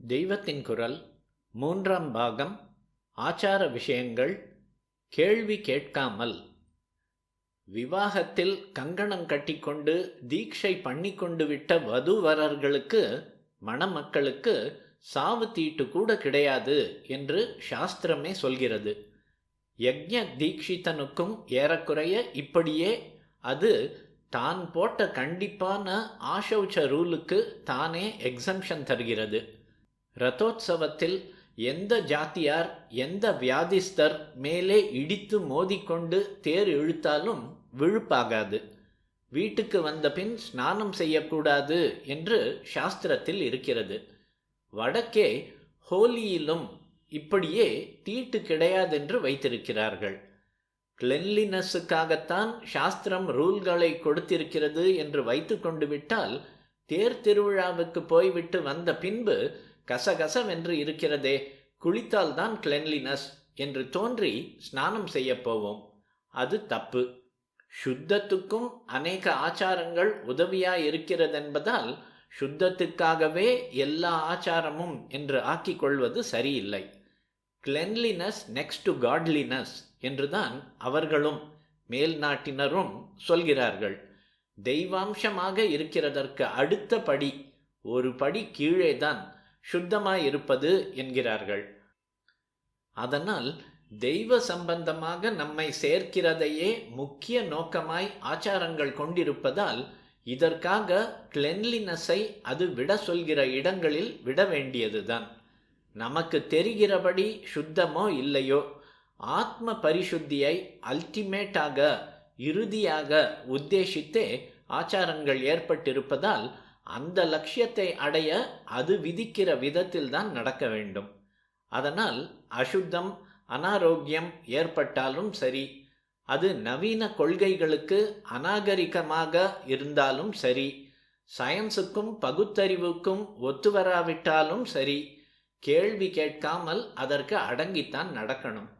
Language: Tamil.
தெய்வத்தின் குரல் மூன்றாம் பாகம். ஆச்சார விஷயங்கள். கேள்வி கேட்காமல். விவாகத்தில் கங்கணம் கட்டிக்கொண்டு தீட்சை பண்ணிக்கொண்டு விட்ட வதுவரர்களுக்கு, மணமக்களுக்கு சாவு தீட்டு கூட கிடையாது என்று சாஸ்திரமே சொல்கிறது. யக்ஞ தீட்சிதனுக்கும் ஏறக்குறைய இப்படியே அது தான் போட்ட கண்டிப்பான ஆஷௌச்ச ரூலுக்கு தானே எக்ஸம்ஷன் தருகிறது. ரதோத்சவத்தில் எந்த ஜாத்தியார் எந்த வியாதிஸ்தர் மேலே இடித்து மோதிக்கொண்டு தேர் இழுத்தாலும் விழுப்பாகாது. வீட்டுக்கு வந்த பின் ஸ்நானம் செய்யக்கூடாது என்று சாஸ்திரத்தில் இருக்கிறது. வடக்கே ஹோலியிலும் இப்படியே தீட்டு கிடையாதென்று வைத்திருக்கிறார்கள். கிளென்லினஸுக்காகத்தான் சாஸ்திரம் ரூல்களை கொடுத்திருக்கிறது என்று வைத்து கொண்டு விட்டால், தேர் திருவிழாவுக்கு போய்விட்டு வந்த பின்பு கசகசவென்று இருக்கிறதே, குளித்தால்தான் கிளென்லினஸ் என்று தோன்றி ஸ்நானம் செய்ய போவோம். அது தப்பு. சுத்தத்துக்கும் அநேக ஆச்சாரங்கள் உதவியாயிருக்கிறதென்பதால் சுத்தத்துக்காகவே எல்லா ஆச்சாரமும் என்று ஆக்கிக் கொள்வது சரியில்லை. கிளென்லினஸ் நெக்ஸ்ட் டு காட்லினஸ் என்றுதான் அவர்களும் மேல் நாட்டினரும் சொல்கிறார்கள். தெய்வாம்சமாக இருக்கிறதற்கு அடுத்த படி, ஒரு படி கீழேதான் சுத்தமாயிருப்பது என்கிறார்கள். அதனால் தெய்வ சம்பந்தமாக நம்மை சேர்க்கிறதையே முக்கிய நோக்கமாய் ஆச்சாரங்கள் கொண்டிருப்பதால் இதற்காக கிளென்லினஸை அது விட சொல்கிற இடங்களில் விட வேண்டியதுதான். நமக்கு தெரிகிறபடி சுத்தமோ இல்லையோ, ஆத்ம பரிசுத்தியை அல்டிமேட்டாக, இறுதியாக உத்தேசித்தே ஆச்சாரங்கள் ஏற்பட்டிருப்பதால் அந்த லட்சியத்தை அடைய அது விதிக்கிற விதத்தில்தான் நடக்க வேண்டும். அதனால் அசுத்தம் அனாரோக்கியம் ஏற்பட்டாலும் சரி, அது நவீன கொள்கைகளுக்கு அநாகரிகமாக இருந்தாலும் சரி, சயின்ஸுக்கும் பகுத்தறிவுக்கும் ஒத்துவராவிட்டாலும் சரி, கேள்வி கேட்காமல் அதற்கு அடங்கித்தான் நடக்கணும்.